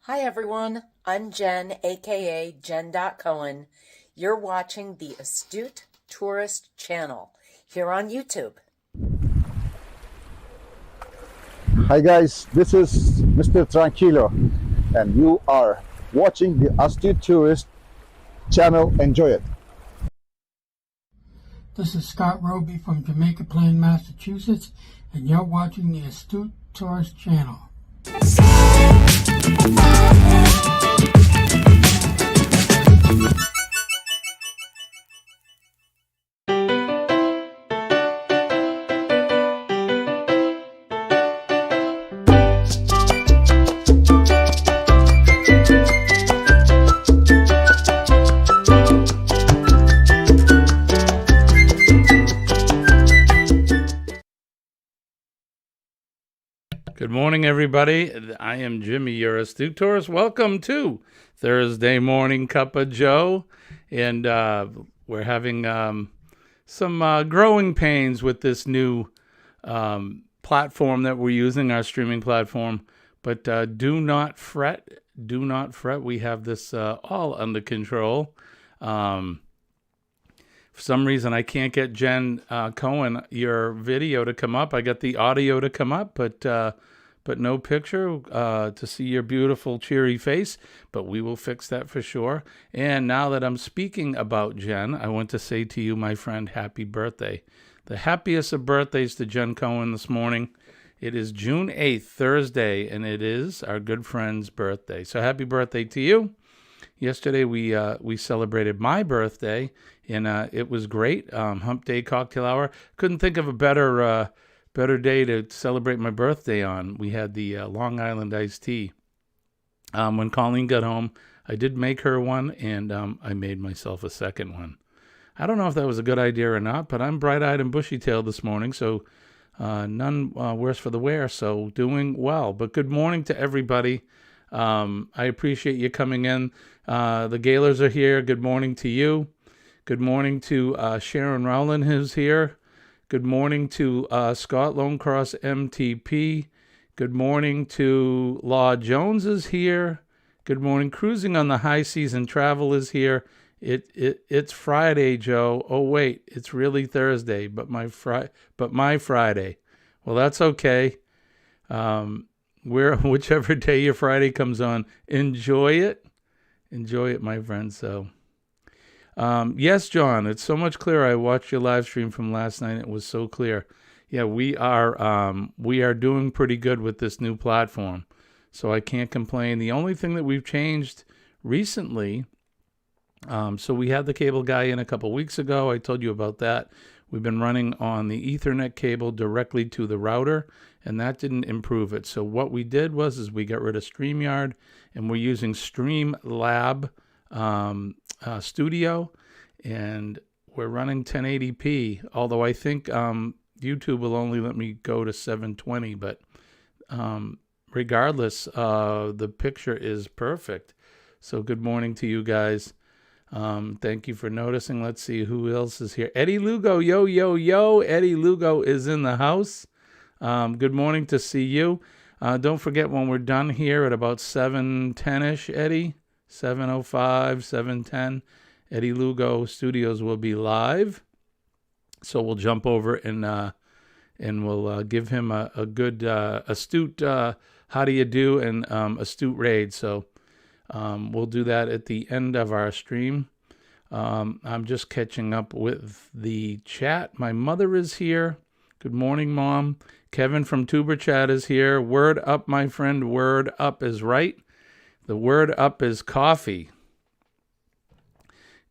Hi everyone, I'm Jen, aka Jen.Cohen. You're watching the Astute Tourist channel here on YouTube. Hi guys, this is Mr. Tranquilo and you are watching the Astute Tourist channel. Enjoy it. This is Scott Roby from Jamaica Plain, Massachusetts, and you're watching the Astute Tourist channel. Good morning, everybody. I am Jimmy, your Astute Tourist. Welcome to Thursday Morning Cup of Joe. And we're having some growing pains with this new platform that we're using, our streaming platform. But do not fret. Do not fret. We have this all under control. For some reason, I can't get Jen Cohen, your video to come up. I got the audio to come up, but no picture to see your beautiful, cheery face. But we will fix that for sure. And now that I'm speaking about Jen, I want to say to you, my friend, happy birthday. The happiest of birthdays to Jen Cohen this morning. It is June 8th, Thursday, and it is our good friend's birthday. So happy birthday to you. Yesterday we celebrated my birthday, and it was great. Hump Day Cocktail Hour. Couldn't think of a better day to celebrate my birthday on. We had the Long Island iced tea. When Colleen got home, I did make her one, and I made myself a second one. I don't know if that was a good idea or not, but I'm bright-eyed and bushy-tailed this morning, so none worse for the wear, so doing well. But good morning to everybody. I appreciate you coming in. The Gaylors are here. Good morning to you. Good morning to Sharon Rowland, who's here. Good morning to Scott Lone Cross MTP. Good morning to Law Jones is here. Good morning. Cruising on the High Season Travel is here. It's Friday, Joe. Oh wait, it's really Thursday, but my Friday. Well, that's okay. Whichever day your Friday comes on, enjoy it, my friend. So, yes, John, it's so much clearer. I watched your live stream from last night. It was so clear. Yeah, we are doing pretty good with this new platform, so I can't complain. The only thing that we've changed recently, so we had the cable guy in a couple weeks ago. I told you about that. We've been running on the Ethernet cable directly to the router, and that didn't improve it. So what we did was we got rid of StreamYard, and we're using Streamlab Studio, and we're running 1080p, although I think YouTube will only let me go to 720, but regardless, the picture is perfect. So good morning to you guys. Thank you for noticing. Let's see who else is here. Eddie Lugo, yo. Eddie Lugo is in the house. Good morning to see you. Don't forget when we're done here at about 7:10ish, Eddie, 7:05, 7:10, Eddie Lugo Studios will be live. So we'll jump over and we'll give him a good astute how do you do and astute raid. So we'll do that at the end of our stream. I'm just catching up with the chat. My mother is here. Good morning, Mom. Kevin from Tuber Chat is here. Word up, my friend. Word up is right. The word up is coffee.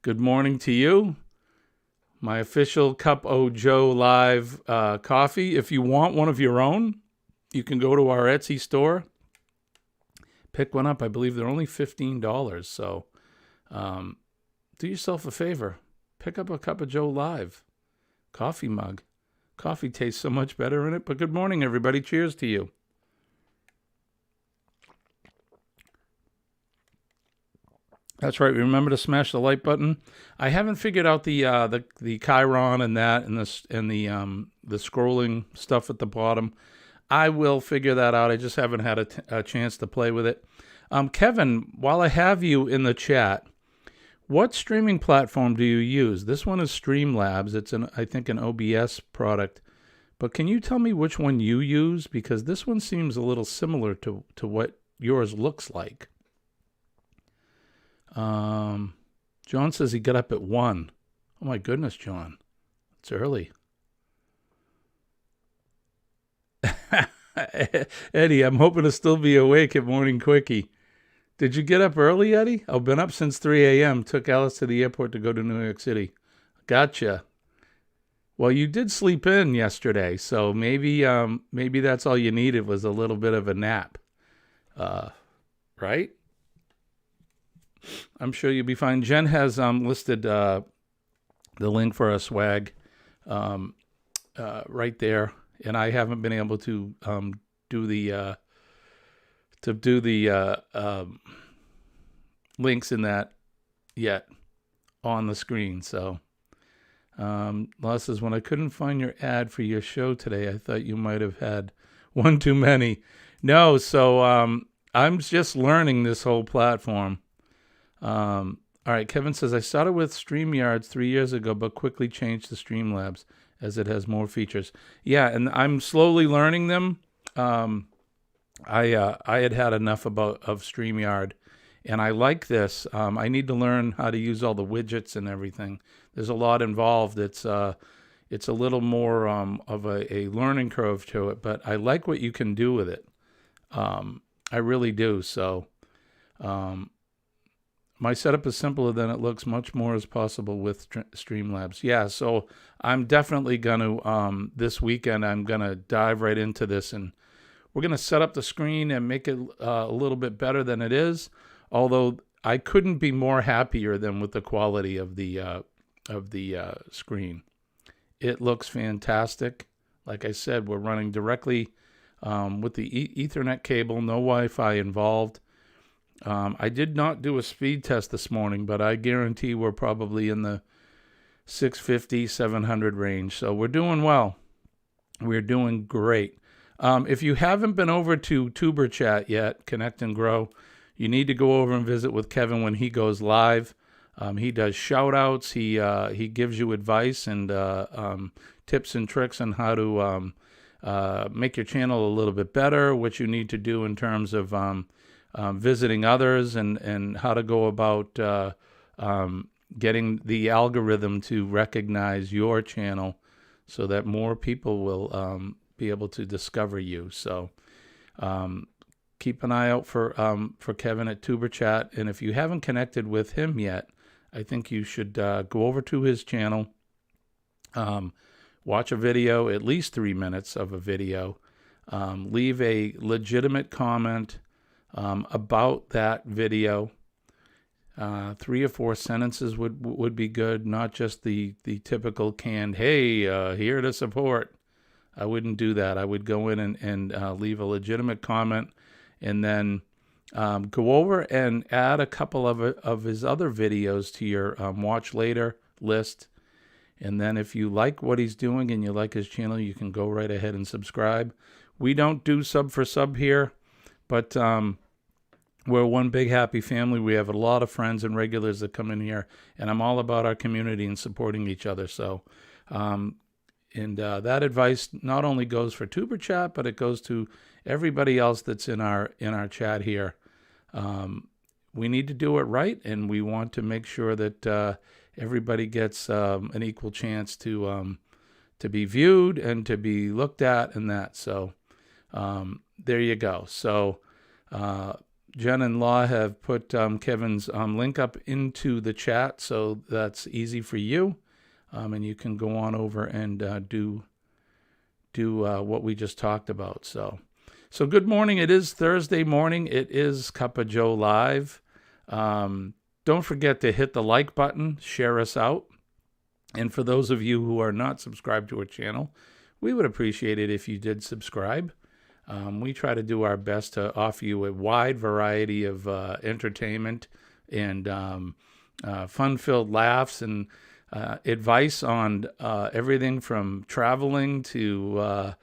Good morning to you. My official Cup O' Joe live coffee. If you want one of your own, you can go to our Etsy store. Pick one up. I believe they're only $15. So do yourself a favor. Pick up a Cup of Joe live coffee mug. Coffee tastes so much better in it. But good morning, everybody. Cheers to you. That's right. Remember to smash the like button. I haven't figured out the Chiron and that and the scrolling stuff at the bottom. I will figure that out. I just haven't had a chance to play with it. Kevin, while I have you in the chat, what streaming platform do you use? This one is Streamlabs. It's I think an OBS product. But can you tell me which one you use? Because this one seems a little similar to what yours looks like. John says he got up at 1. Oh my goodness, John. It's early. Eddie, I'm hoping to still be awake at Morning Quickie. Did you get up early, Eddie? I've been up since 3 a.m. Took Alice to the airport to go to New York City. Gotcha. Well, you did sleep in yesterday, so maybe that's all you needed was a little bit of a nap. Right? I'm sure you'll be fine. Jen has listed the link for a swag right there, and I haven't been able to do the links in that yet on the screen. So Law says, when I couldn't find your ad for your show today, I thought you might have had one too many. No, so I'm just learning this whole platform. All right, Kevin says, I started with StreamYards 3 years ago, but quickly changed to Streamlabs as it has more features. Yeah, and I'm slowly learning them. I had enough of StreamYard, and I like this. I need to learn how to use all the widgets and everything. There's a lot involved. It's a little more of a learning curve to it, but I like what you can do with it. I really do. So my setup is simpler than it looks. Much more is possible with Streamlabs. Yeah, so I'm definitely going to, this weekend, I'm going to dive right into this, and we're going to set up the screen and make it a little bit better than it is, although I couldn't be more happier than with the quality of the screen. It looks fantastic. Like I said, we're running directly with the Ethernet cable, no Wi-Fi involved. I did not do a speed test this morning, but I guarantee we're probably in the 650, 700 range. So we're doing well. We're doing great. If you haven't been over to Tuber Chat yet, Connect and Grow, you need to go over and visit with Kevin when he goes live. He does shout outs. He gives you advice and tips and tricks on how to make your channel a little bit better, what you need to do in terms of visiting others, and how to go about getting the algorithm to recognize your channel so that more people will be able to discover you. So keep an eye out for Kevin at Tuber Chat, and if you haven't connected with him yet, I think you should go over to his channel, watch a video, at least 3 minutes of a video, leave a legitimate comment about that video. 3 or 4 sentences would be good, not just the typical canned, hey, here to support. I wouldn't do that. I would go in and leave a legitimate comment, and then go over and add a couple of his other videos to your watch later list. And then if you like what he's doing and you like his channel, you can go right ahead and subscribe. We don't do sub for sub here, but we're one big happy family. We have a lot of friends and regulars that come in here, and I'm all about our community and supporting each other. So, that advice not only goes for Tuber Chat, but it goes to everybody else that's in our chat here. We need to do it right, and we want to make sure that everybody gets an equal chance to be viewed and to be looked at, and that. So there you go. So Jen and Law have put Kevin's link up into the chat, so that's easy for you, and you can go on over and do what we just talked about. So good morning. It is Thursday morning. It is Cup of Joe Live. Don't forget to hit the like button, share us out. And for those of you who are not subscribed to our channel, we would appreciate it if you did subscribe. We try to do our best to offer you a wide variety of entertainment and fun-filled laughs and advice on everything from traveling to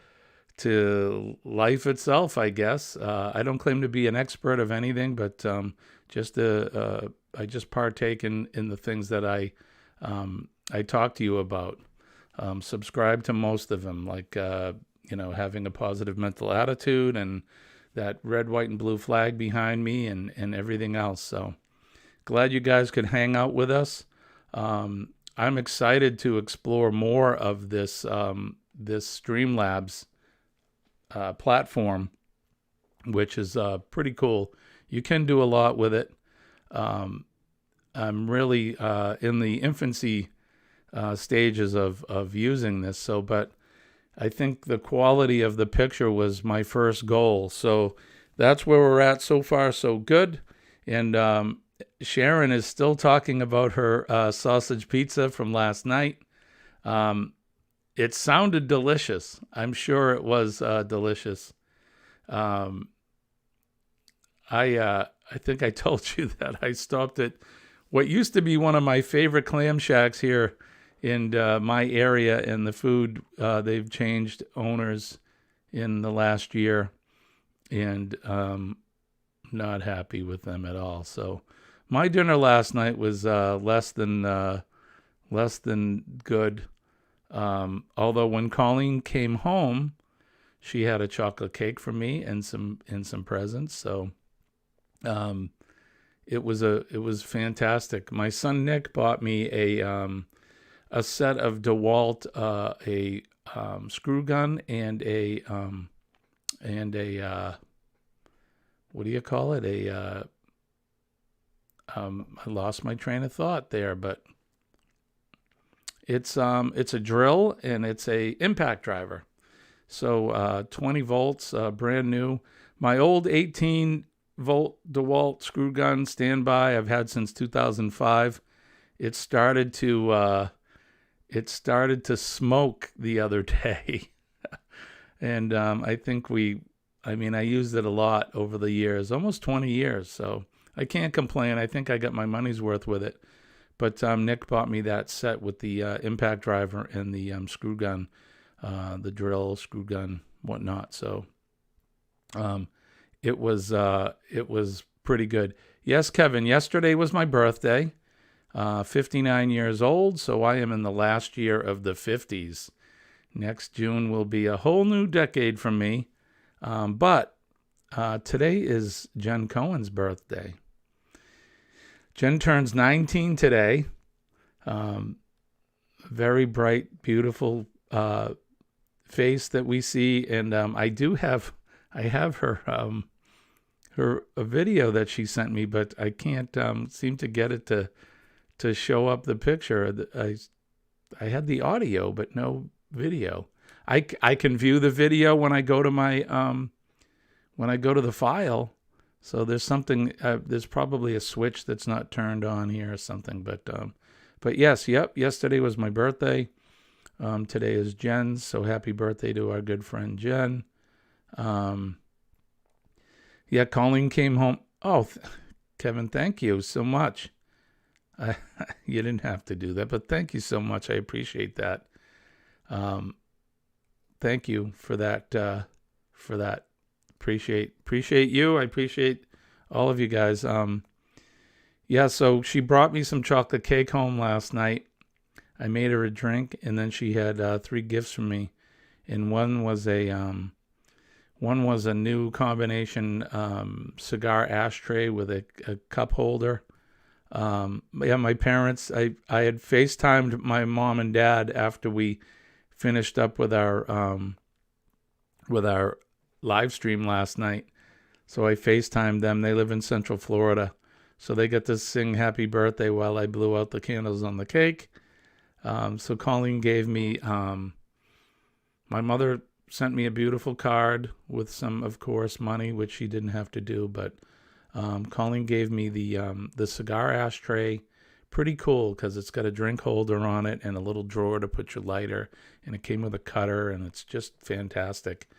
to life itself, I guess. I don't claim to be an expert of anything, but I just partake in the things that I talk to you about. Subscribe to most of them, like having a positive mental attitude and that red, white, and blue flag behind me and everything else. So glad you guys could hang out with us. I'm excited to explore more of this Streamlabs platform, which is pretty cool. You can do a lot with it. I'm really in the infancy stages of using this. But I think the quality of the picture was my first goal. So that's where we're at so far, so good. And Sharon is still talking about her sausage pizza from last night. It sounded delicious. I'm sure it was delicious. I think I told you that I stopped at what used to be one of my favorite clam shacks here in my area, and the food, they've changed owners in the last year, and not happy with them at all. So my dinner last night was less than good. Although when Colleen came home, she had a chocolate cake for me and some presents. So it was fantastic. My son Nick bought me a set of DeWalt, a screw gun and a what do you call it? I lost my train of thought there, but it's a drill and it's a impact driver. So 20 volts, brand new. My old 18-volt DeWalt screw gun standby I've had since 2005. It started to smoke the other day, and I used it a lot over the years, almost 20 years. So I can't complain. I think I got my money's worth with it. But Nick bought me that set with the impact driver and the screw gun, the drill, screw gun, whatnot. So it was pretty good. Yes, Kevin, yesterday was my birthday, 59 years old, so I am in the last year of the 50s. Next June will be a whole new decade from me. But today is Jen Cohen's birthday. Jen turns 19 today. Very bright, beautiful face that we see, and I have her a video that she sent me, but I can't seem to get it to show up the picture. I had the audio, but no video. I can view the video when I go to my when I go to the file. So there's something. There's probably a switch that's not turned on here or something. But yes, yesterday was my birthday. Today is Jen's. So happy birthday to our good friend Jen. Yeah, Colleen came home. Oh, Kevin, thank you so much. You didn't have to do that, but thank you so much. I appreciate that. Thank you for that. Appreciate you. I appreciate all of you guys. Yeah, so she brought me some chocolate cake home last night. I made her a drink, and then she had 3 gifts from me, and one was a new combination cigar ashtray with a cup holder. My parents, I had FaceTimed my mom and dad after we finished up with our live stream last night. So I FaceTimed them. They live in Central Florida. So they got to sing happy birthday while I blew out the candles on the cake. So Colleen gave me, my mother sent me a beautiful card with some, of course, money, which she didn't have to do. But Colleen gave me the cigar ashtray. Pretty cool because it's got a drink holder on it and a little drawer to put your lighter. And it came with a cutter, and it's just fantastic.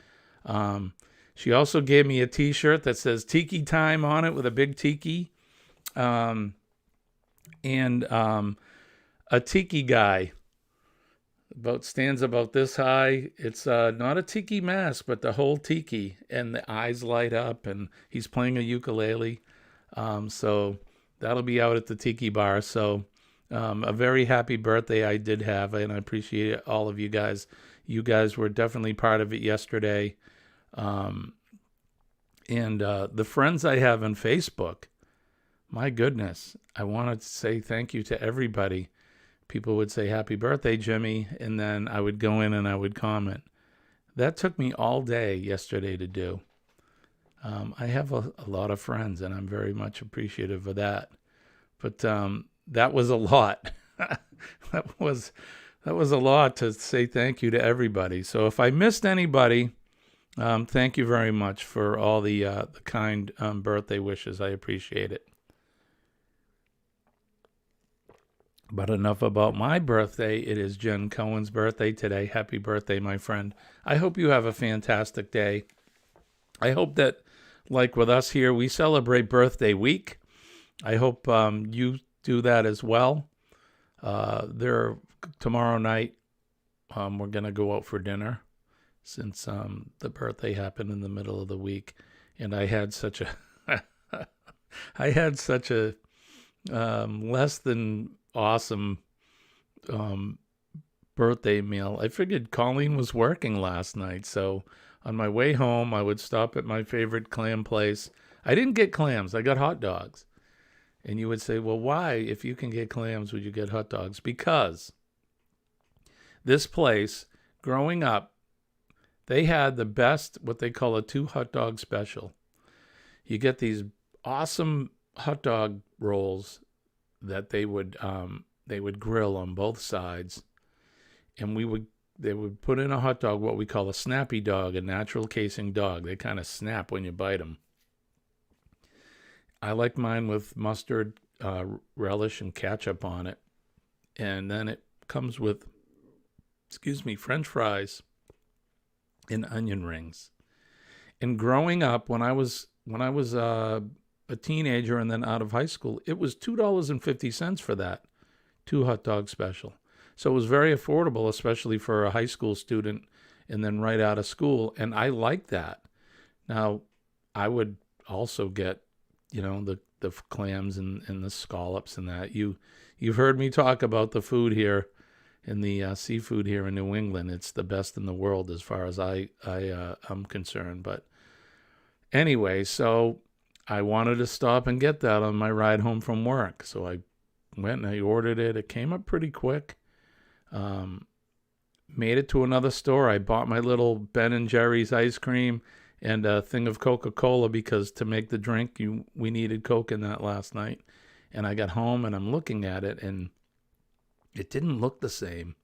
She also gave me a t-shirt that says Tiki Time on it with a big tiki. And a tiki guy stands about this high. It's not a tiki mask, but the whole tiki, and the eyes light up, and he's playing a ukulele. So that'll be out at the tiki bar. So a very happy birthday I did have, and I appreciate all of you guys. You guys were definitely part of it yesterday. And the friends I have on Facebook, my goodness, I wanted to say thank you to everybody. People would say, happy birthday, Jimmy, and then I would go in and I would comment. That took me all day yesterday to do. I have a lot of friends, and I'm very much appreciative of that. But that was a lot. that was a lot to say thank you to everybody. So if I missed anybody, thank you very much for all the kind birthday wishes. I appreciate it. But enough about my birthday. It is Jen Cohen's birthday today. Happy birthday, my friend. I hope you have a fantastic day. I hope that, like with us here, we celebrate birthday week. I hope you do that as well. Tomorrow night, we're going to go out for dinner since the birthday happened in the middle of the week. And I had such a less than awesome birthday meal. I figured Colleen was working last night, so on my way home I would stop at my favorite clam place. I didn't get clams, I got hot dogs. And you would say, well, why, if you can get clams, would you get hot dogs? Because this place, growing up, they had the best, what they call a 2 hot dog special. You get these awesome hot dog rolls that they would grill on both sides, and they would put in a hot dog, what we call a snappy dog, a natural casing dog. They kind of snap when you bite them. I like mine with mustard, relish, and ketchup on it, and then it comes with, French fries and onion rings. And growing up, when I was a teenager and then out of high school, it was $2.50 for that 2 hot dog special. So it was very affordable, especially for a high school student and then right out of school. And I liked that. Now, I would also get, the clams and the scallops and that. You've heard me talk about the food here in the seafood here in New England. It's the best in the world as far as I'm concerned. But anyway, so I wanted to stop and get that on my ride home from work. So I went and I ordered it. It came up pretty quick. Made it to another store. I bought my little Ben & Jerry's ice cream and a thing of Coca-Cola because to make the drink, we needed Coke in that last night. And I got home and I'm looking at it and it didn't look the same.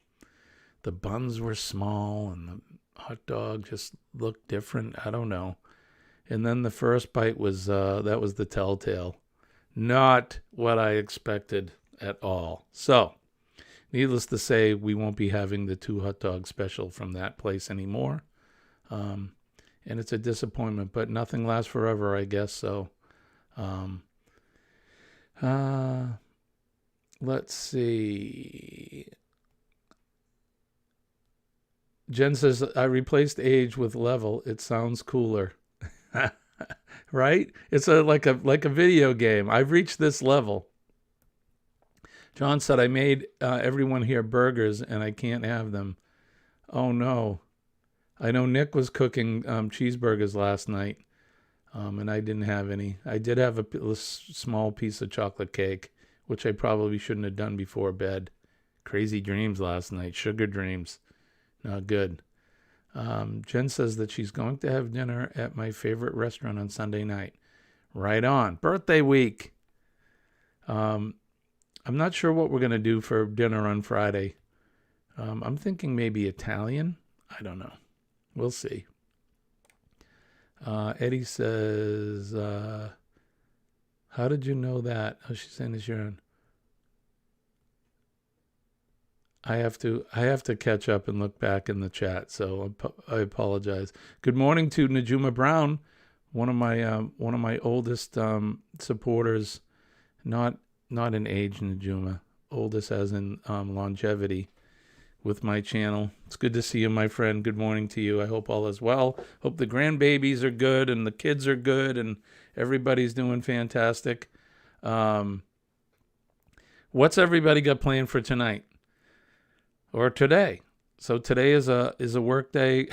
The buns were small and the hot dog just looked different. I don't know. And then the first bite was, that was the telltale. Not what I expected at all. So, needless to say, we won't be having the 2 hot dog special from that place anymore. And it's a disappointment, but nothing lasts forever, I guess. So, let's see. Jen says, I replaced age with level. It sounds cooler. Right? It's like a video game. I've reached this level. John said, I made everyone here burgers and I can't have them. Oh no. I know Nick was cooking cheeseburgers last night and I didn't have any. I did have a small piece of chocolate cake, which I probably shouldn't have done before bed. Crazy dreams last night. Sugar dreams. Not good. Jen says that she's going to have dinner at my favorite restaurant on Sunday night. Right on. Birthday week. I'm not sure what we're going to do for dinner on Friday. I'm thinking maybe Italian. I don't know. We'll see. Eddie says, how did you know that? Oh, she's saying this year. I have to catch up and look back in the chat, so I apologize. Good morning to Najuma Brown, one of my oldest supporters, not in age, Najuma, oldest as in longevity. with my channel. It's good to see you, my friend. Good morning to you. I hope all is well. Hope the grandbabies are good and the kids are good and everybody's doing fantastic. What's everybody got planned for tonight or today? So today is a work day.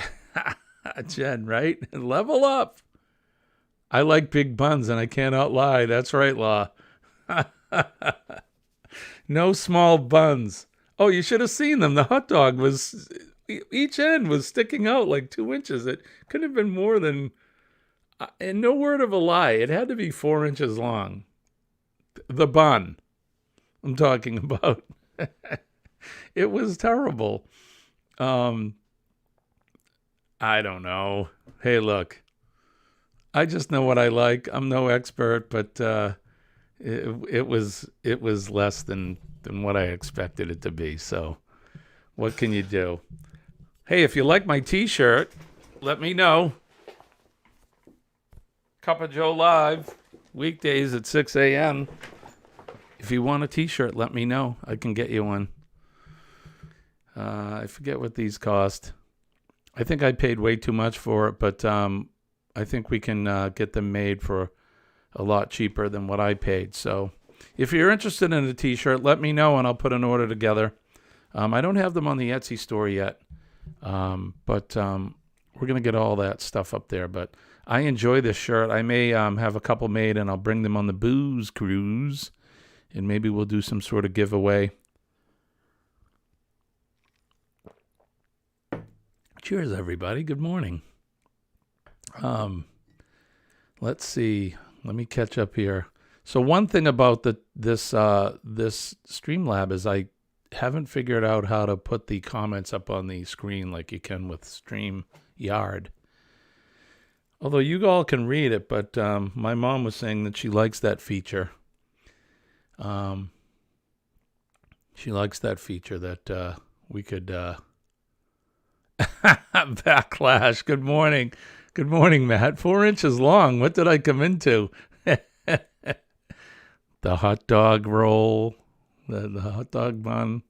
Jen, right? Level up. I like big buns and I cannot lie. That's right, Law. No small buns. Oh, you should have seen them. The hot dog was, each end was sticking out like 2 inches. It couldn't have been more than, and no word of a lie, it had to be 4 inches long. The bun I'm talking about. It was terrible. I don't know. Hey, look, I just know what I like. I'm no expert, but it was less than what I expected it to be. So what can you do? Hey, if you like my t-shirt, let me know. Cup of Joe Live, weekdays at 6 a.m. If you want a t-shirt, let me know. I can get you one. I forget what these cost. I think I paid way too much for it, but I think we can get them made for a lot cheaper than what I paid. So if you're interested in a t-shirt, let me know and I'll put an order together. I don't have them on the Etsy store yet, but we're going to get all that stuff up there. But I enjoy this shirt. I may have a couple made and I'll bring them on the booze cruise and maybe we'll do some sort of giveaway. Cheers, everybody. Good morning. Let's see. Let me catch up here. So one thing about this Streamlab is I haven't figured out how to put the comments up on the screen like you can with StreamYard. Although you all can read it, but my mom was saying that she likes that feature. She likes that feature that we could backlash. Good morning. Good morning, Matt. 4 inches long. What did I come into? The hot dog roll, the hot dog bun.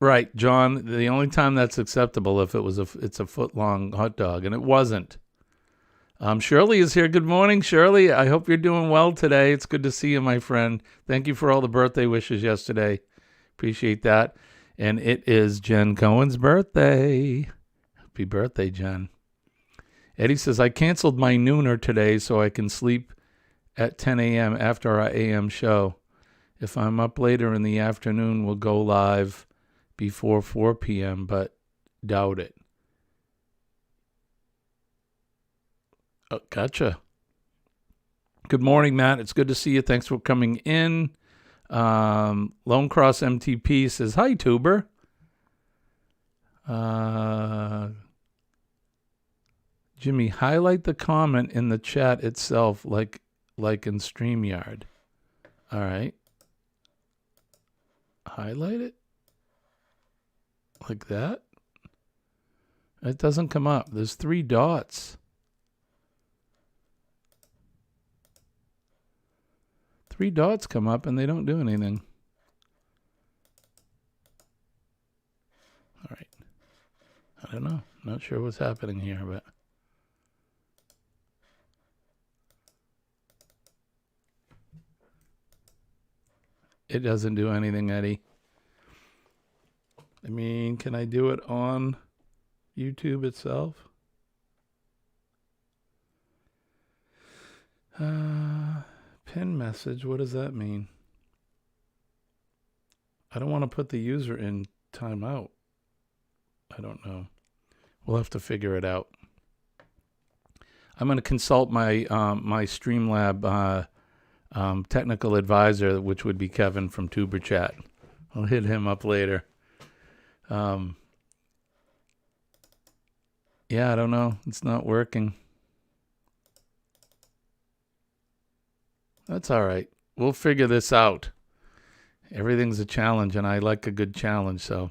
Right, John. The only time that's acceptable if it's a foot long hot dog, and it wasn't. Shirley is here. Good morning, Shirley. I hope you're doing well today. It's good to see you, my friend. Thank you for all the birthday wishes yesterday. Appreciate that. And it is Jen Cohen's birthday. Happy birthday, Jen. Eddie says, I canceled my nooner today so I can sleep at 10 a.m. after our a.m. show. If I'm up later in the afternoon, we'll go live before 4 p.m., but doubt it. Oh, gotcha. Good morning, Matt. It's good to see you. Thanks for coming in. Lone Cross MTP says, hi, Tuber. Jimmy, highlight the comment in the chat itself like in StreamYard. All right. Highlight it? Like that? It doesn't come up. There's 3 dots. 3 dots come up and they don't do anything. All right. I don't know. Not sure what's happening here, but it doesn't do anything, Eddie. I mean, can I do it on YouTube itself? Pin message, what does that mean? I don't want to put the user in timeout. I don't know. We'll have to figure it out. I'm going to consult my my Streamlab technical advisor, which would be Kevin from Tuber Chat. I'll hit him up later. Yeah, I don't know. It's not working. That's all right. We'll figure this out. Everything's a challenge, and I like a good challenge. So,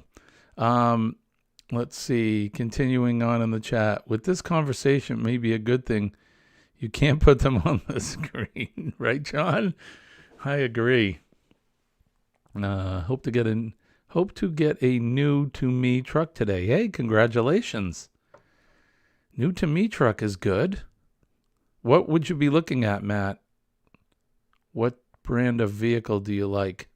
let's see. Continuing on in the chat. With this conversation, may be a good thing you can't put them on the screen. Right, John? I agree. Hope to get in. Hope to get a new to me truck today. Hey, congratulations. New to me truck is good. What would you be looking at, Matt? What brand of vehicle do you like?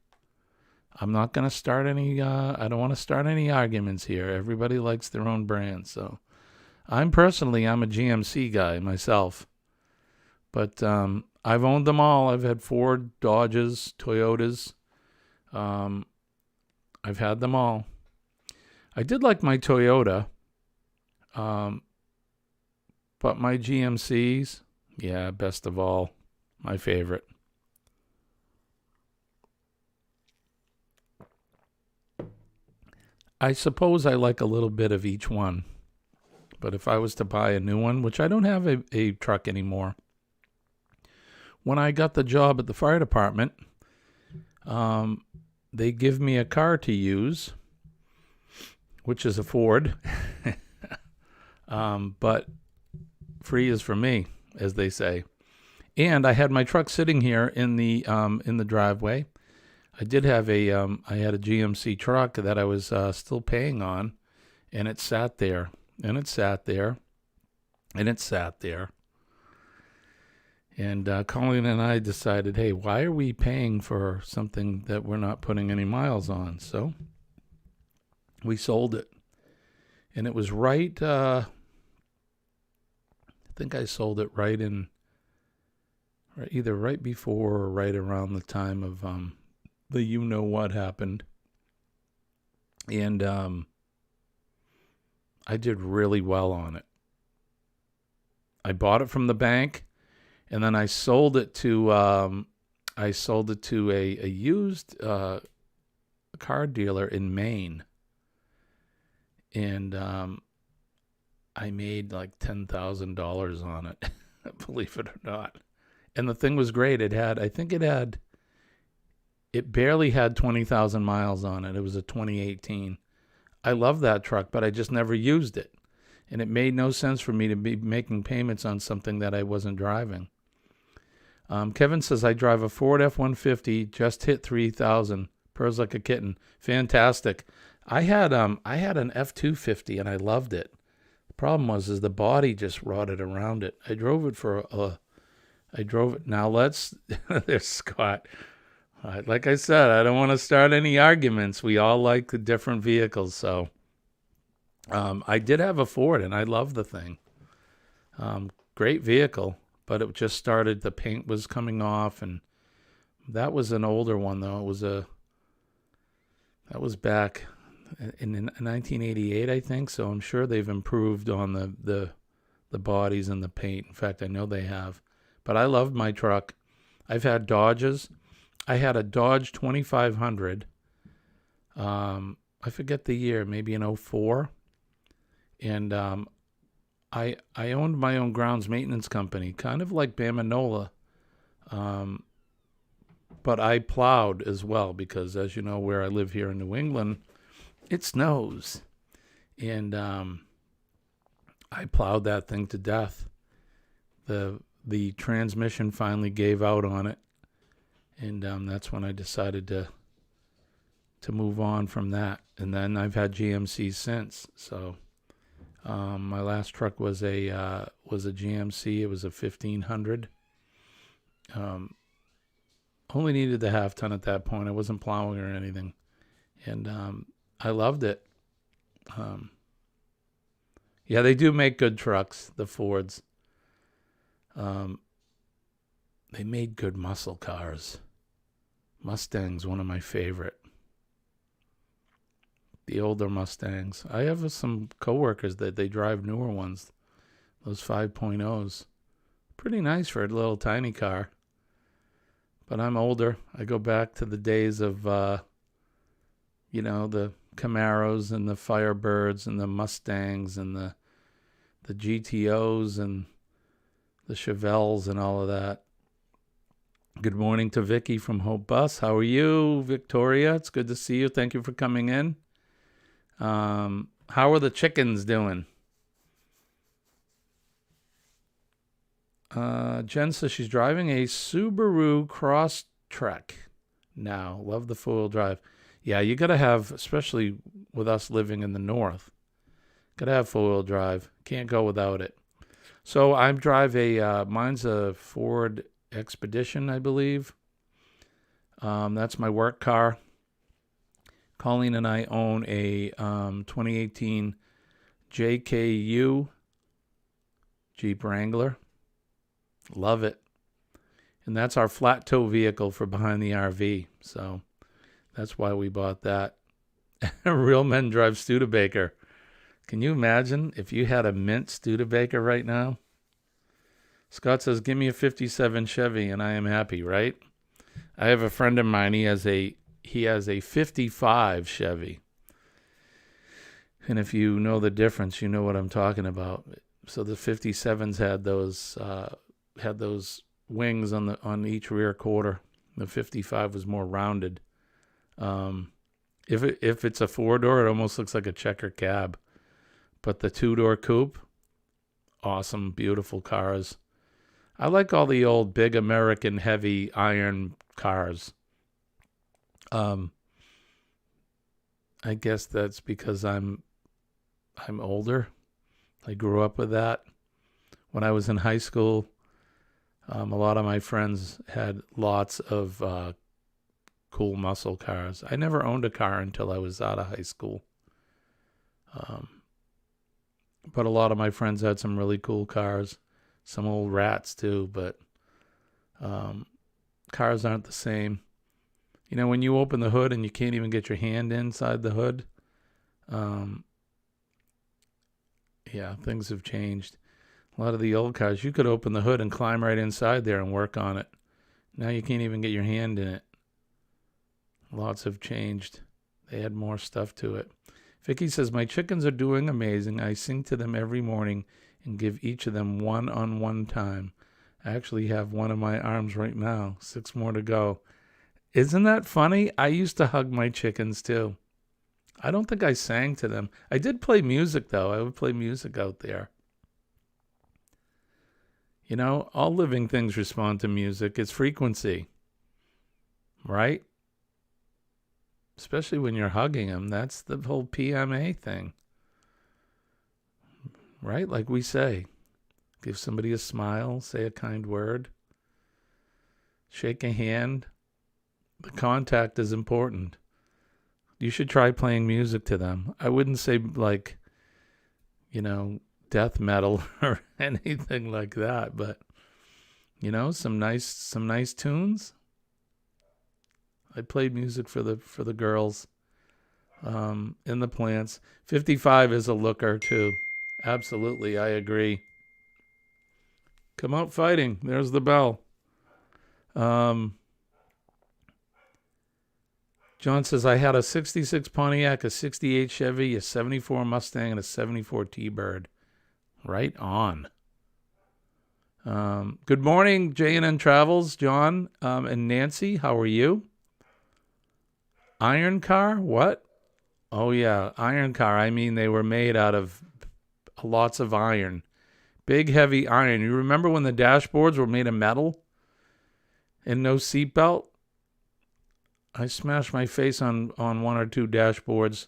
I'm not going to start any, I don't want to start any arguments here. Everybody likes their own brand. So I'm a GMC guy myself. But I've owned them all. I've had Ford, Dodges, Toyotas. I've had them all. I did like my Toyota. But my GMCs, yeah, best of all, my favorite. I suppose I like a little bit of each one. But if I was to buy a new one, which I don't have a truck anymore. When I got the job at the fire department, they give me a car to use, which is a Ford. But free is for me, as they say. And I had my truck sitting here in the driveway. I did have I had a GMC truck that I was still paying on, and it sat there, and it sat there, and it sat there. And Colleen and I decided, hey, why are we paying for something that we're not putting any miles on? So we sold it. And it was right, I think I sold it right in, either right before or right around the time of the you-know-what happened. And I did really well on it. I bought it from the bank. And then I sold it to a used car dealer in Maine, and I made like $10,000 on it, believe it or not. And the thing was great. It barely had 20,000 miles on it. It was a 2018. I love that truck, but I just never used it, and it made no sense for me to be making payments on something that I wasn't driving. Kevin says, I drive a Ford F-150, just hit 3,000, purrs like a kitten. Fantastic. I had an F-250 and I loved it. The problem was the body just rotted around it. I drove it Now there's Scott. Like I said, I don't want to start any arguments. We all like the different vehicles. So I did have a Ford and I love the thing. Great vehicle. But it just started, the paint was coming off, and that was an older one, though. That was back in 1988, I think, so I'm sure they've improved on the bodies and the paint. In fact, I know they have. But I loved my truck. I've had Dodges. I had a Dodge 2500. I forget the year, maybe in 2004. And I owned my own grounds maintenance company, kind of like Bamanola, but I plowed as well because, as you know, where I live here in New England, it snows, and I plowed that thing to death. The transmission finally gave out on it, and that's when I decided to move on from that. And then I've had GMC since, so. My last truck was a GMC. It was a 1500. Only needed the half ton at that point. I wasn't plowing or anything, and I loved it. Yeah, they do make good trucks, the Fords. They made good muscle cars. Mustang's one of my favorite. The older Mustangs. I have some coworkers that they drive newer ones, those 5.0s. Pretty nice for a little tiny car. But I'm older. I go back to the days of, the Camaros and the Firebirds and the Mustangs and the GTOs and the Chevelles and all of that. Good morning to Vicky from Hope Bus. How are you, Victoria? It's good to see you. Thank you for coming in. How are the chickens doing? Jen says she's driving a Subaru Crosstrek now. Love the four-wheel drive. Yeah, you got to have, especially with us living in the north, got to have four-wheel drive. Can't go without it. So I drive mine's a Ford Expedition, I believe. That's my work car. Colleen and I own a 2018 JKU Jeep Wrangler. Love it. And that's our flat tow vehicle for behind the RV. So that's why we bought that. Real Men Drive Studebaker. Can you imagine if you had a mint Studebaker right now? Scott says, give me a 57 Chevy and I am happy, right? I have a friend of mine. He has a 55 Chevy. And if you know the difference, you know what I'm talking about. So the 57s had those wings on each rear quarter. The 55 was more rounded. If it's a four-door, it almost looks like a checker cab. But the two-door coupe, awesome, beautiful cars. I like all the old big American heavy iron cars. I guess that's because I'm older. I grew up with that. When I was in high school, a lot of my friends had lots of cool muscle cars. I never owned a car until I was out of high school. But a lot of my friends had some really cool cars. Some old rats too, but cars aren't the same. You know, when you open the hood and you can't even get your hand inside the hood, yeah, things have changed. A lot of the old cars, you could open the hood and climb right inside there and work on it. Now you can't even get your hand in it. Lots have changed. They add more stuff to it. Vicky says, my chickens are doing amazing. I sing to them every morning and give each of them one-on-one time. I actually have one in my arms right now. 6 more to go. Isn't that funny? I used to hug my chickens too. I don't think I sang to them. I did play music though. I would play music out there. You know, all living things respond to music. It's frequency, right? Especially when you're hugging them. That's the whole PMA thing, right? Like we say, give somebody a smile, say a kind word, shake a hand. The contact is important. You should try playing music to them. I wouldn't say like, you know, death metal or anything like that, but you know, some nice tunes. I played music for the girls in the plants. 55 is a looker too. Absolutely, I agree. Come out fighting. There's the bell. John says, I had a 66 Pontiac, a 68 Chevy, a 74 Mustang, and a 74 T-Bird. Right on. Good morning, J&N Travels, John and Nancy. How are you? Iron car? What? Oh, yeah, iron car. I mean, they were made out of lots of iron. Big, heavy iron. You remember when the dashboards were made of metal and no seatbelt? I smashed my face on 1 or 2 dashboards.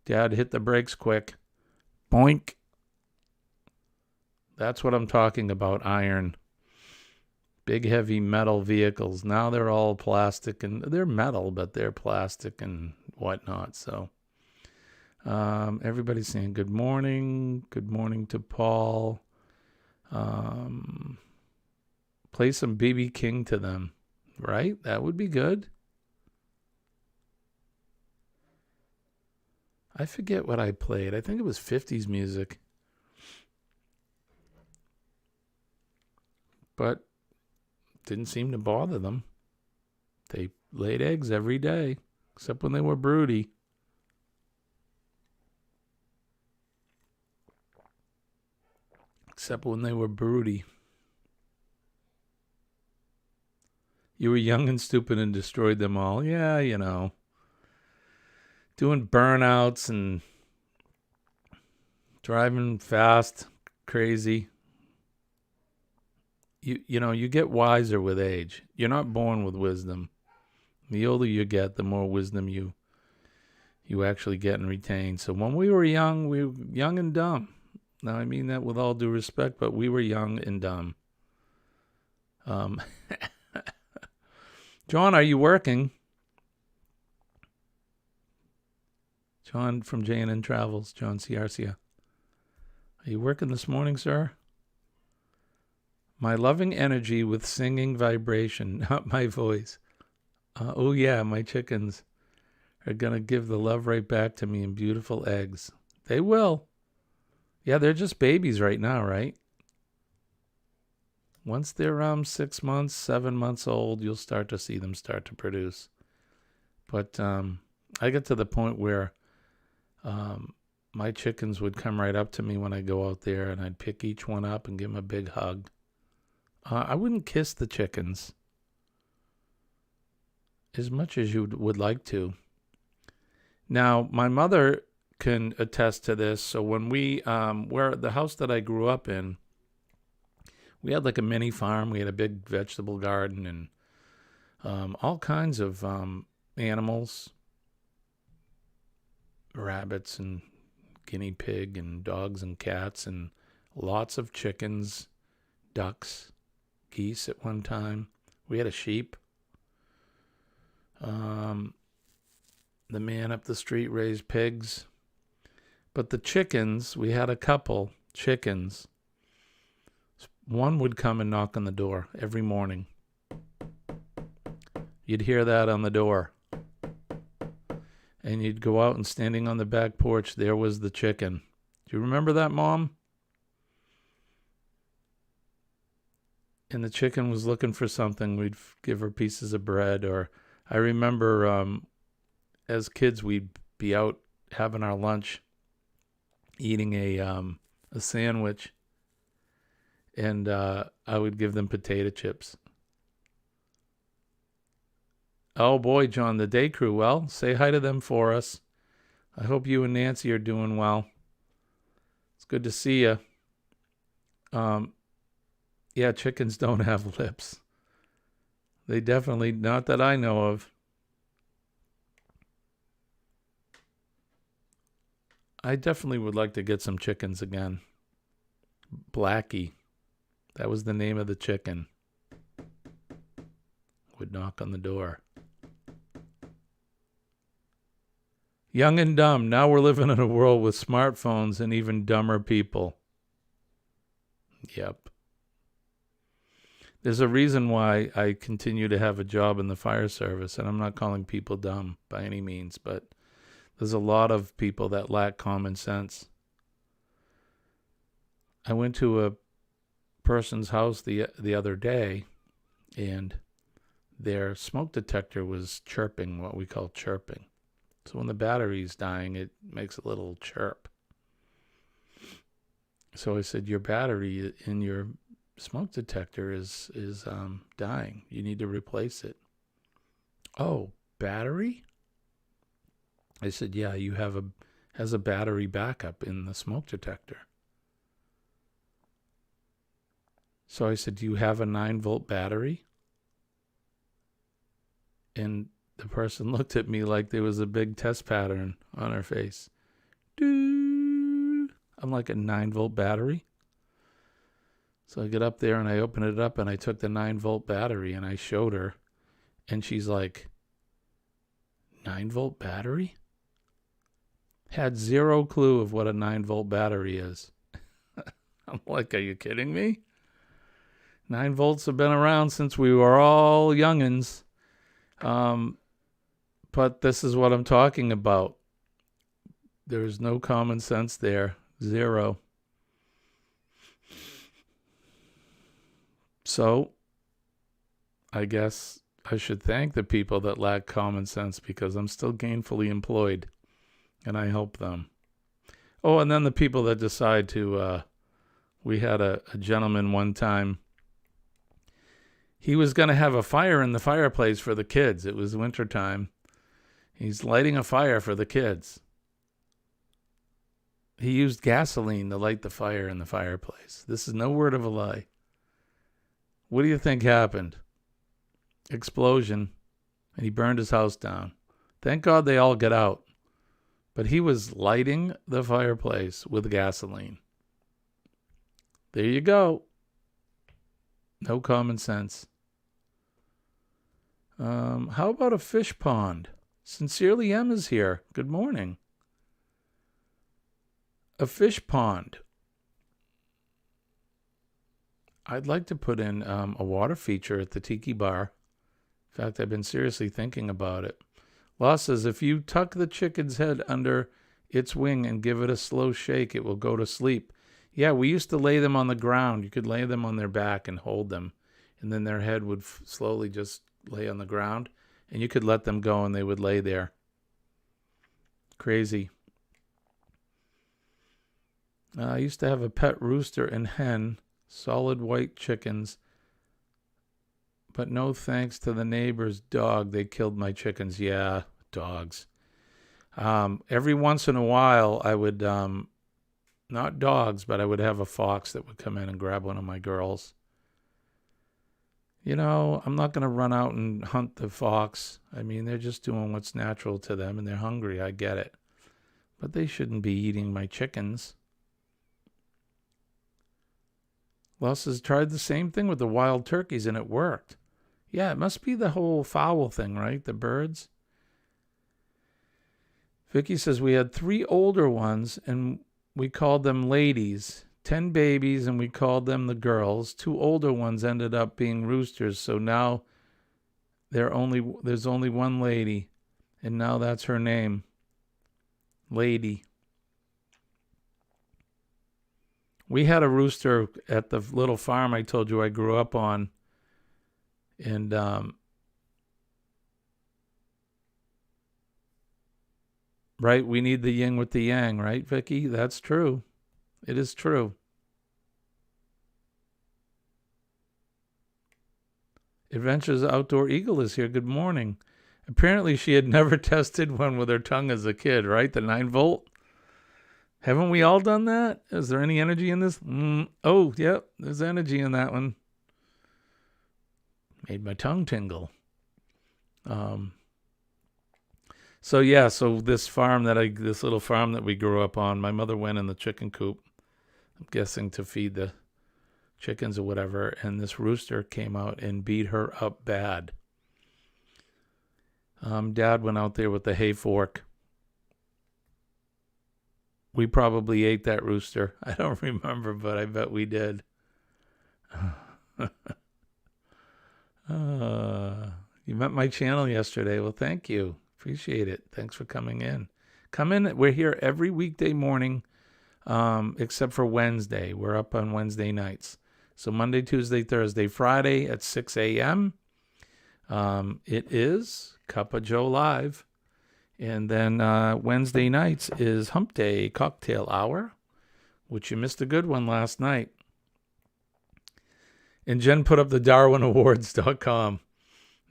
Dad hit the brakes quick. Boink. That's what I'm talking about, iron. Big, heavy metal vehicles. Now they're all plastic, and they're metal, but they're plastic and whatnot. So everybody's saying good morning. Good morning to Paul. Play some B.B. King to them, right? That would be good. I forget what I played. I think it was 50s music. But didn't seem to bother them. They laid eggs every day, except when they were broody. Except when they were broody. You were young and stupid and destroyed them all. Yeah, you know. Doing burnouts and driving fast, crazy. You know, you get wiser with age. You're not born with wisdom. The older you get, the more wisdom you you actually get and retain. So when we were young and dumb. Now, I mean that with all due respect, but we were young and dumb. John, are you working? John from J&N Travels, John Ciarcia. Are you working this morning, sir? My loving energy with singing vibration, not my voice. Oh yeah, my chickens are going to give the love right back to me in beautiful eggs. They will. Yeah, they're just babies right now, right? Once they're around 6 months, 7 months old, you'll start to see them start to produce. But I get to the point where my chickens would come right up to me when I go out there, and I'd pick each one up and give them a big hug. I wouldn't kiss the chickens as much as you would like to. Now, my mother can attest to this. So when where the house that I grew up in, we had like a mini farm. We had a big vegetable garden and all kinds of animals, rabbits and guinea pig and dogs and cats and lots of chickens, ducks, geese at one time. We had a sheep. The man up the street raised pigs. But the chickens, we had a couple chickens. One would come and knock on the door every morning. You'd hear that on the door. And you'd go out, and standing on the back porch, there was the chicken. Do you remember that, Mom? And the chicken was looking for something. We'd give her pieces of bread. Or I remember as kids, we'd be out having our lunch, eating a sandwich, and I would give them potato chips. Oh boy, John, the day crew. Well, say hi to them for us. I hope you and Nancy are doing well. It's good to see you. Yeah, chickens don't have lips. They definitely, not that I know of. I definitely would like to get some chickens again. Blackie. That was the name of the chicken. Would knock on the door. Young and dumb. Now we're living in a world with smartphones and even dumber people. Yep. There's a reason why I continue to have a job in the fire service, and I'm not calling people dumb by any means, but there's a lot of people that lack common sense. I went to a person's house the other day, and their smoke detector was chirping, what we call chirping. So when the battery's dying, it makes a little chirp. So I said, your battery in your smoke detector is dying. You need to replace it. Oh, battery? I said, yeah, you has a battery backup in the smoke detector. So I said, do you have a 9-volt battery? And the person looked at me like there was a big test pattern on her face. I'm like, a 9-volt battery? So I get up there and I open it up and I took the 9-volt battery and I showed her. And she's like, 9-volt battery? Had zero clue of what a 9-volt battery is. I'm like, are you kidding me? 9 volts have been around since we were all youngins. But this is what I'm talking about. There's no common sense there. Zero. So, I guess I should thank the people that lack common sense because I'm still gainfully employed and I help them. Oh, and then the people that decide to, we had a gentleman one time. He was going to have a fire in the fireplace for the kids. It was wintertime. He's lighting a fire for the kids. He used gasoline to light the fire in the fireplace. This is no word of a lie. What do you think happened? Explosion. And he burned his house down. Thank God they all get out. But he was lighting the fireplace with gasoline. There you go. No common sense. How about a fish pond? Sincerely M is here. Good morning. A fish pond. I'd like to put in a water feature at the Tiki Bar. In fact, I've been seriously thinking about it. Law says if you tuck the chicken's head under its wing and give it a slow shake, it will go to sleep. Yeah, we used to lay them on the ground. You could lay them on their back and hold them, and then their head would slowly just lay on the ground, and you could let them go and they would lay there. Crazy. I used to have a pet rooster and hen, solid white chickens, but no thanks to the neighbor's dog, they killed my chickens. Yeah, dogs. Every once in a while, I would, not dogs, but I would have a fox that would come in and grab one of my girls. You know, I'm not going to run out and hunt the fox. I mean, they're just doing what's natural to them, and they're hungry. I get it. But they shouldn't be eating my chickens. Les has tried the same thing with the wild turkeys, and it worked. Yeah, it must be the whole fowl thing, right? The birds. Vicky says we had 3 older ones, and we called them ladies. 10 babies, and we called them the girls. 2 older ones ended up being roosters, so now there's only one lady, and now that's her name. Lady. We had a rooster at the little farm I told you I grew up on, and right, we need the yin with the yang, right, Vicky? That's true. It is true. Adventures Outdoor Eagle is here. Good morning. Apparently she had never tested one with her tongue as a kid, right? The 9-volt. Haven't we all done that? Is there any energy in this? Oh, yep, there's energy in that one. Made my tongue tingle. So this little farm that we grew up on, my mother went in the chicken coop, I'm guessing to feed the chickens or whatever, and this rooster came out and beat her up bad. Dad went out there with the hay fork. We probably ate that rooster. I don't remember, but I bet we did. You met my channel yesterday. Well, thank you. Appreciate it. Thanks for coming in. Come in. We're here every weekday morning, except for Wednesday. We're up on Wednesday nights. So Monday, Tuesday, Thursday, Friday at 6 a.m. It is Cup of Joe Live. And then Wednesday nights is Hump Day Cocktail Hour, which you missed a good one last night. And Jen put up the DarwinAwards.com.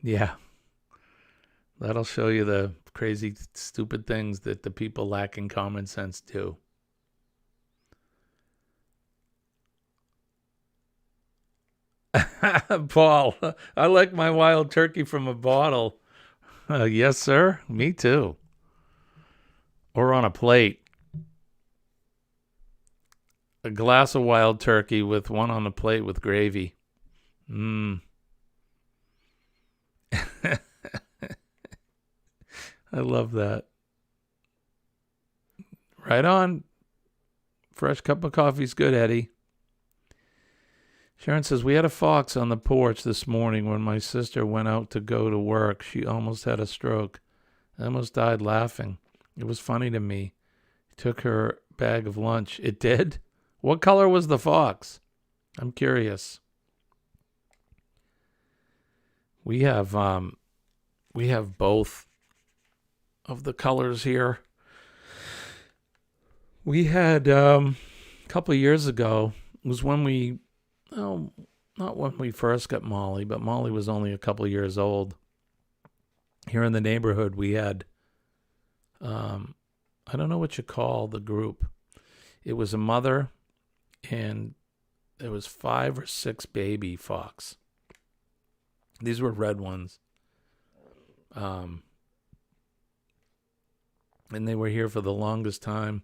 Yeah. That'll show you the crazy, stupid things that the people lacking common sense do. Paul, I like my wild turkey from a bottle. Yes, sir. Me too. Or on a plate. A glass of wild turkey with one on the plate with gravy. I love that. Right on. Fresh cup of coffee's good, Eddie. Sharon says, we had a fox on the porch this morning when my sister went out to go to work. She almost had a stroke. I almost died laughing. It was funny to me. Took her bag of lunch. It did? What color was the fox? I'm curious. We have both of the colors here. We had a couple of years ago, it was when not when we first got Molly, but Molly was only a couple of years old. Here in the neighborhood, we had, I don't know what you call the group. It was a mother, and there was 5 or 6 baby fox. These were red ones. and they were here for the longest time.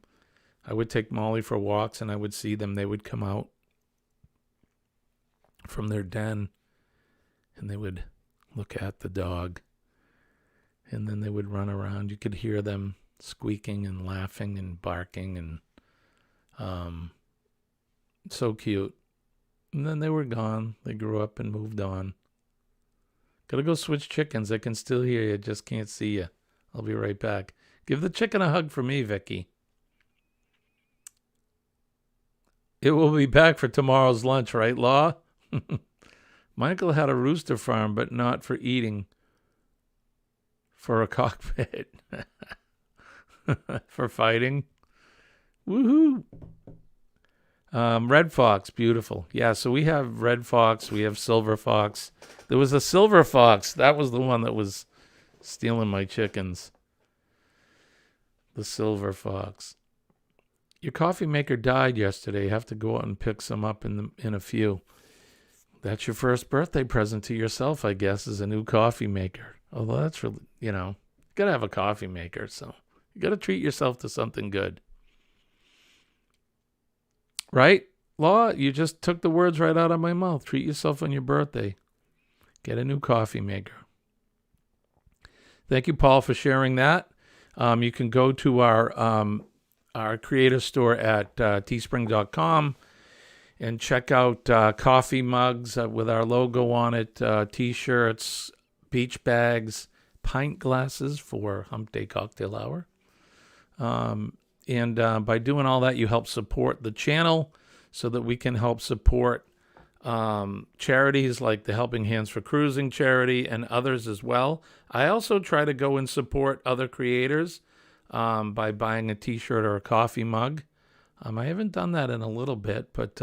I would take Molly for walks, and I would see them. They would come out from their den, and they would look at the dog, and then they would run around. You could hear them squeaking and laughing and barking, and so cute. And then they were gone. They grew up and moved on. Gotta go switch chickens. I can still hear you, just can't see you. I'll be right back. Give the chicken a hug for me, Vicky. It will be back for tomorrow's lunch, right, Law? Michael had a rooster farm, but not for eating. For a cockpit. For fighting. Woohoo! Red fox, beautiful. Yeah, so we have red fox, we have silver fox. There was a silver fox. That was the one that was stealing my chickens. The silver fox. Your coffee maker died yesterday. You have to go out and pick some up in a few. That's your first birthday present to yourself, I guess, is a new coffee maker. Although that's really, you gotta have a coffee maker, so you gotta treat yourself to something good. Right? Law, you just took the words right out of my mouth. Treat yourself on your birthday. Get a new coffee maker. Thank you, Paul, for sharing that. You can go to our creator store at teespring.com and check out coffee mugs with our logo on it, T-shirts, beach bags, pint glasses for Hump Day Cocktail Hour. And by doing all that, you help support the channel so that we can help support charities like the Helping Hands for Cruising charity and others as well. I also try to go and support other creators by buying a T-shirt or a coffee mug. I haven't done that in a little bit, but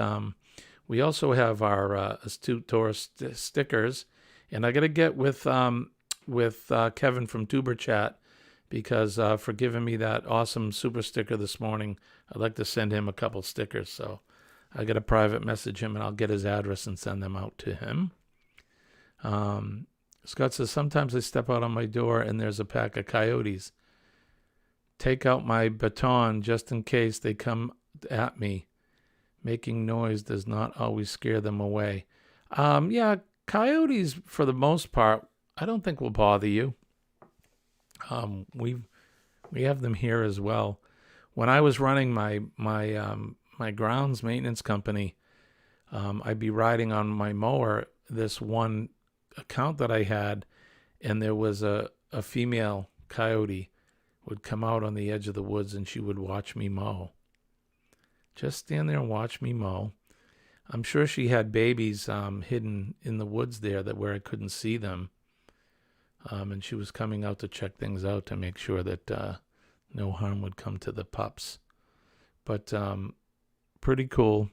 we also have our Astute Tourist stickers. And I got to get with Kevin from Tuber Chat, because for giving me that awesome super sticker this morning, I'd like to send him a couple stickers. So I got to private message him, and I'll get his address and send them out to him. Scott says, sometimes I step out on my door and there's a pack of coyotes. Take out my baton just in case they come at me. Making noise does not always scare them away. Yeah, coyotes, for the most part, I don't think will bother you. We have them here as well. When I was running my grounds maintenance company, I'd be riding on my mower, this one account that I had, and there was a female coyote would come out on the edge of the woods, and she would watch me mow. Just stand there and watch me mow. I'm sure she had babies hidden in the woods there where I couldn't see them. And she was coming out to check things out to make sure that no harm would come to the pups. But pretty cool.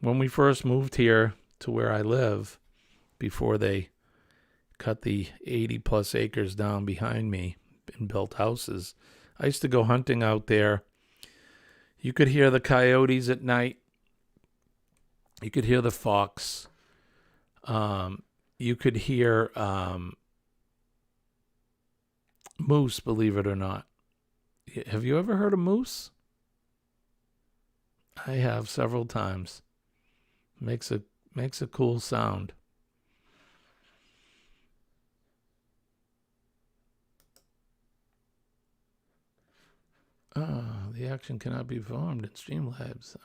When we first moved here to where I live, before they cut the 80-plus acres down behind me and built houses, I used to go hunting out there. You could hear the coyotes at night. You could hear the fox. You could hear moose, believe it or not. Have you ever heard a moose? I have several times. Makes a cool sound. The action cannot be performed in Streamlabs.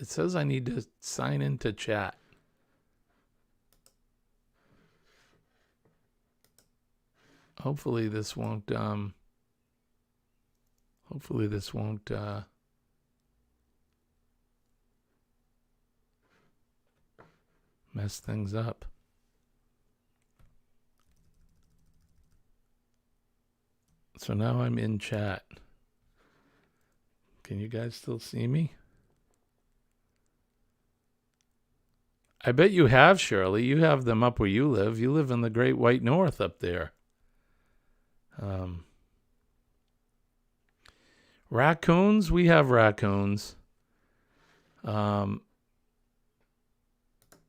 It says I need to sign into chat. Hopefully this won't mess things up. So now I'm in chat. Can you guys still see me? I bet you have, Shirley. You have them up where you live. You live in the Great White North up there. Raccoons, we have raccoons.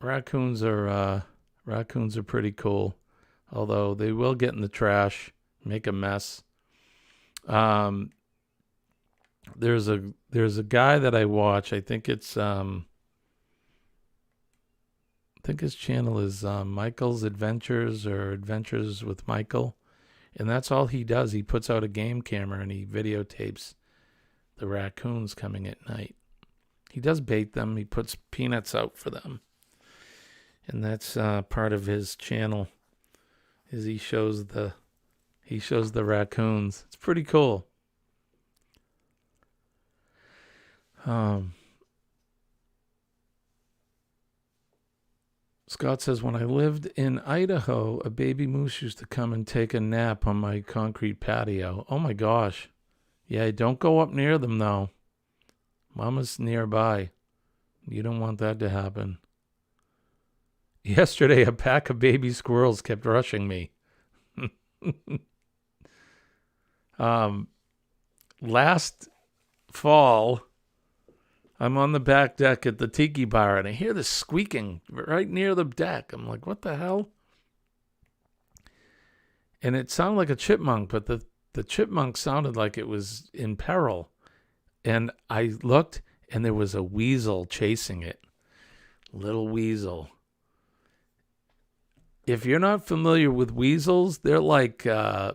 Raccoons are pretty cool, although they will get in the trash, make a mess. There's a guy that I watch. I think it's I think his channel is Michael's Adventures or Adventures with Michael, and that's all he does. He puts out a game camera and he videotapes the raccoons coming at night. He does bait them. He puts peanuts out for them, and that's part of his channel. Is he shows the raccoons. It's pretty cool. Scott says, when I lived in Idaho, a baby moose used to come and take a nap on my concrete patio. Oh my gosh. Yeah, don't go up near them though. Mama's nearby. You don't want that to happen. Yesterday, a pack of baby squirrels kept rushing me. Last fall, I'm on the back deck at the tiki bar, and I hear this squeaking right near the deck. I'm like, what the hell? And it sounded like a chipmunk, but the chipmunk sounded like it was in peril. And I looked, and there was a weasel chasing it. Little weasel. If you're not familiar with weasels, they're like, I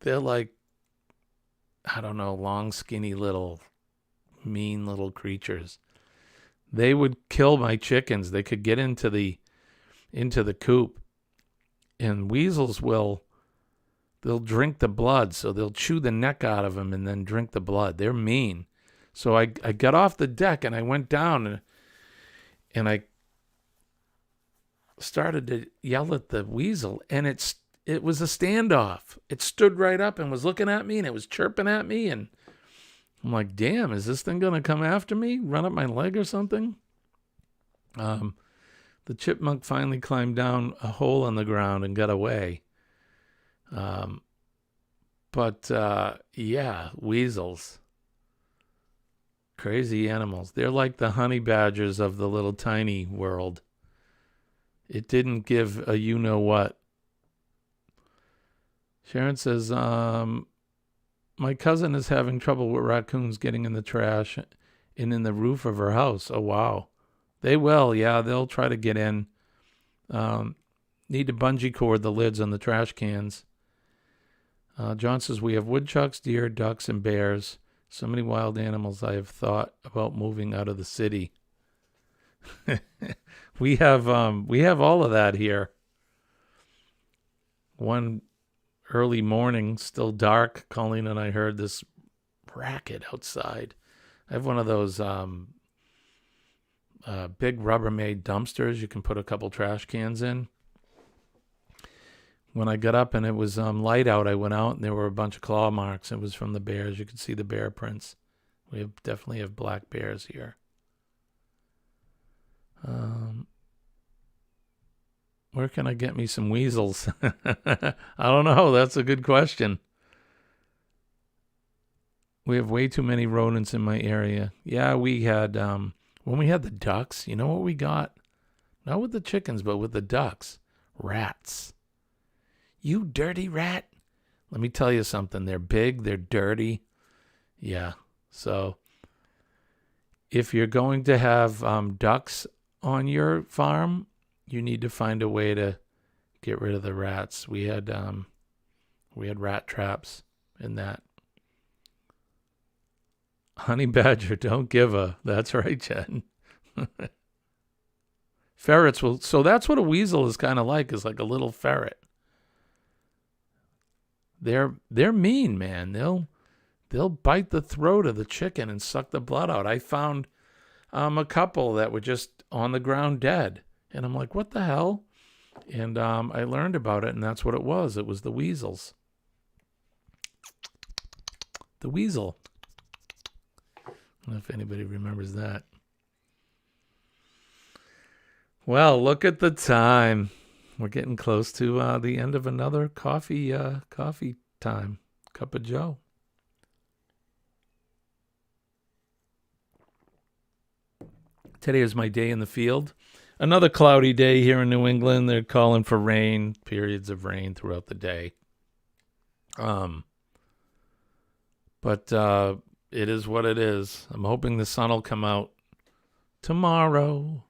don't know, long, skinny little mean little creatures. They would kill my chickens. They could get into the coop, and weasels they'll drink the blood, so they'll chew the neck out of them and then drink the blood. They're mean. So I got off the deck and I went down and I started to yell at the weasel, and it was a standoff. It stood right up and was looking at me, and it was chirping at me, and I'm like, damn, is this thing going to come after me? Run up my leg or something? The chipmunk finally climbed down a hole in the ground and got away. Yeah, weasels. Crazy animals. They're like the honey badgers of the little tiny world. It didn't give a you-know-what. Sharon says, my cousin is having trouble with raccoons getting in the trash and in the roof of her house. Oh, wow. They will, yeah. They'll try to get in. Need to bungee cord the lids on the trash cans. John says, we have woodchucks, deer, ducks, and bears. So many wild animals I have thought about moving out of the city. We have all of that here. One early morning, still dark, Colleen and I heard this racket outside. I have one of those big Rubbermaid dumpsters you can put a couple trash cans in. When I got up and it was light out, I went out and there were a bunch of claw marks. It was from the bears. You could see the bear prints. We definitely have black bears here. Where can I get me some weasels? I don't know. That's a good question. We have way too many rodents in my area. Yeah, we had, when we had the ducks, you know what we got? Not with the chickens, but with the ducks. Rats. You dirty rat. Let me tell you something. They're big. They're dirty. Yeah. So if you're going to have ducks on your farm, you need to find a way to get rid of the rats. We had rat traps in that. Honey badger, don't give a. That's right, Jen. Ferrets will. So that's what a weasel is kind of like. Is like a little ferret. They're mean, man. They'll bite the throat of the chicken and suck the blood out. I found a couple that were just on the ground dead. And I'm like, what the hell? And I learned about it, and that's what it was. It was the weasels. The weasel. I don't know if anybody remembers that. Well, look at the time. We're getting close to the end of another coffee time. Cup of Joe. Today is my day in the field. Another cloudy day here in New England. They're calling for rain, periods of rain throughout the day. But it is what it is. I'm hoping the sun will come out tomorrow.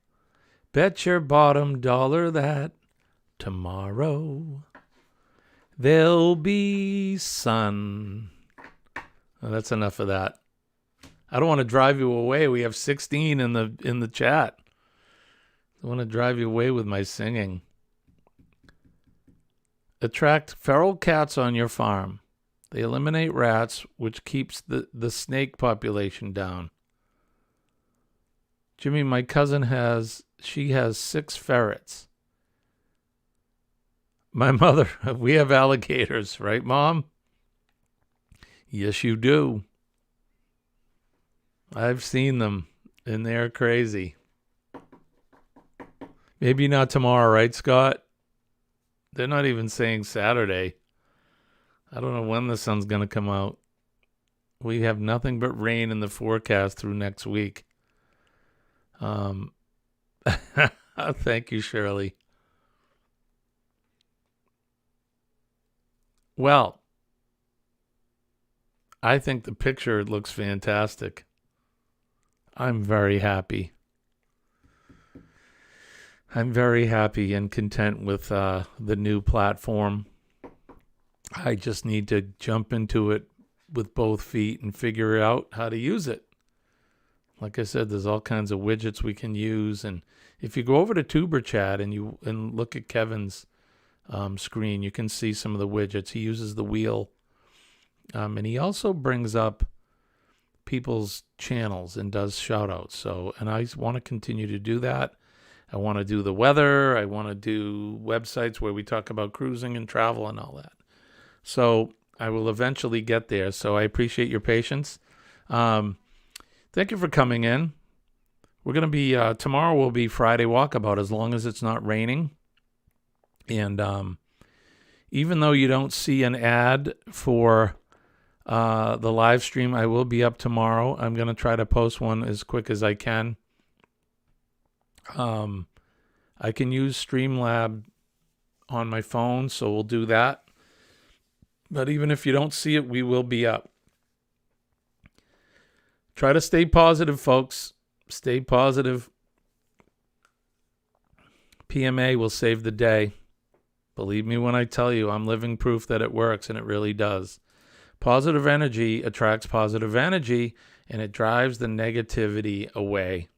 Bet your bottom dollar that tomorrow there'll be sun. Well, that's enough of that. I don't want to drive you away. We have 16 in the chat. I want to drive you away with my singing. Attract feral cats on your farm. They eliminate rats, which keeps the snake population down. Jimmy, my cousin has 6 ferrets. My mother, we have alligators, right, Mom? Yes, you do. I've seen them, and they're crazy. Maybe not tomorrow, right, Scott? They're not even saying Saturday. I don't know when the sun's going to come out. We have nothing but rain in the forecast through next week. Thank you, Shirley. Well, I think the picture looks fantastic. I'm very happy. I'm very happy and content with the new platform. I just need to jump into it with both feet and figure out how to use it. Like I said, there's all kinds of widgets we can use. And if you go over to Tuber Chat and look at Kevin's screen, you can see some of the widgets. He uses the wheel. And he also brings up people's channels and does shout outs. And I want to continue to do that. I want to do the weather. I want to do websites where we talk about cruising and travel and all that. So I will eventually get there. So I appreciate your patience. Thank you for coming in. We're going to be, tomorrow will be Friday Walkabout as long as it's not raining. And even though you don't see an ad for the live stream, I will be up tomorrow. I'm going to try to post one as quick as I can. I can use Streamlab on my phone, so we'll do that. But even if you don't see it, we will be up. Try to stay positive, folks. Stay positive. PMA will save the day. Believe me when I tell you, I'm living proof that it works, and it really does. Positive energy attracts positive energy, and it drives the negativity away.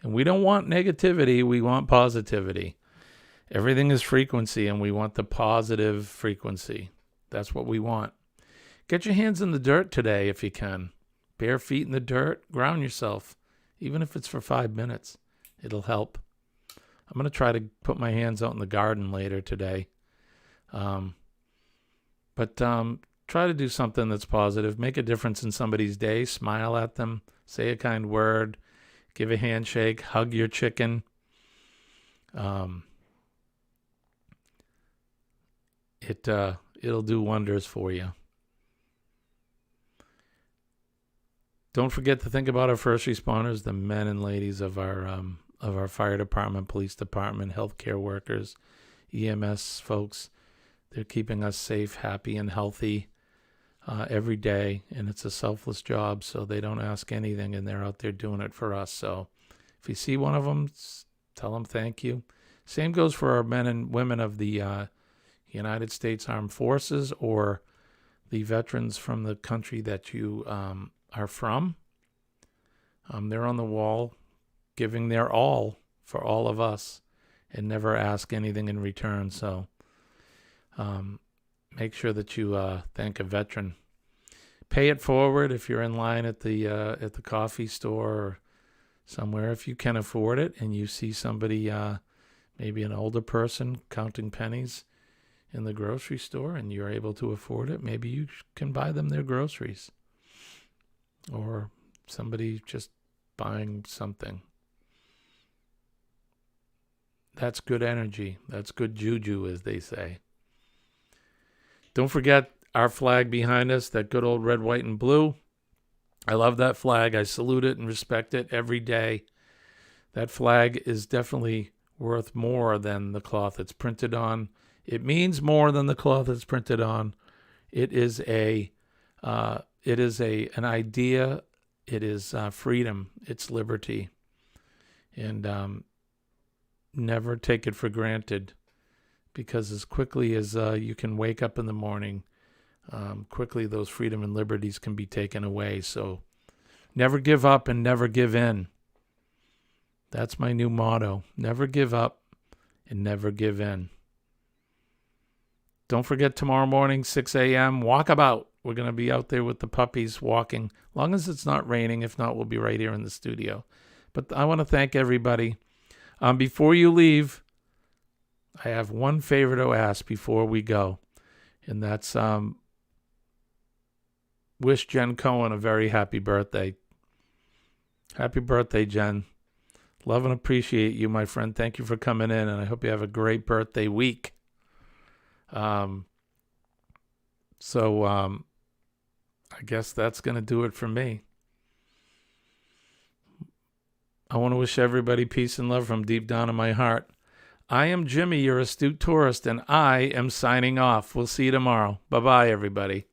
And we don't want negativity, we want positivity. Everything is frequency, and we want the positive frequency. That's what we want. Get your hands in the dirt today if you can. Bare feet in the dirt, ground yourself. Even if it's for 5 minutes, it'll help. I'm going to try to put my hands out in the garden later today. But try to do something that's positive. Make a difference in somebody's day. Smile at them. Say a kind word. Give a handshake. Hug your chicken. It'll do wonders for you. Don't forget to think about our first responders, the men and ladies of our fire department, police department, healthcare workers, EMS folks. They're keeping us safe, happy, and healthy every day, and it's a selfless job, so they don't ask anything, and they're out there doing it for us. So if you see one of them, tell them thank you. Same goes for our men and women of the United States Armed Forces or the veterans from the country that you are from. They're on the wall giving their all for all of us and never ask anything in return. So make sure that you thank a veteran. Pay it forward if you're in line at the coffee store or somewhere, if you can afford it, and you see somebody, maybe an older person counting pennies in the grocery store and you're able to afford it, maybe you can buy them their groceries. Or somebody just buying something. That's good energy. That's good juju, as they say. Don't forget our flag behind us, that good old red, white, and blue. I love that flag. I salute it and respect it every day. That flag is definitely worth more than the cloth it's printed on. It means more than the cloth it's printed on. It is a it is an idea. It is freedom. It's liberty. And never take it for granted, because as quickly as you can wake up in the morning, quickly those freedom and liberties can be taken away. So never give up and never give in. That's my new motto. Never give up and never give in. Don't forget, tomorrow morning, 6 a.m., walkabout. We're going to be out there with the puppies walking, as long as it's not raining. If not, we'll be right here in the studio. But I want to thank everybody. Before you leave, I have one favor to ask before we go, and that's wish Jen Cohen a very happy birthday. Happy birthday, Jen. Love and appreciate you, my friend. Thank you for coming in, and I hope you have a great birthday week. I guess that's going to do it for me. I want to wish everybody peace and love from deep down in my heart. I am Jimmy, your astute tourist, and I am signing off. We'll see you tomorrow. Bye-bye, everybody.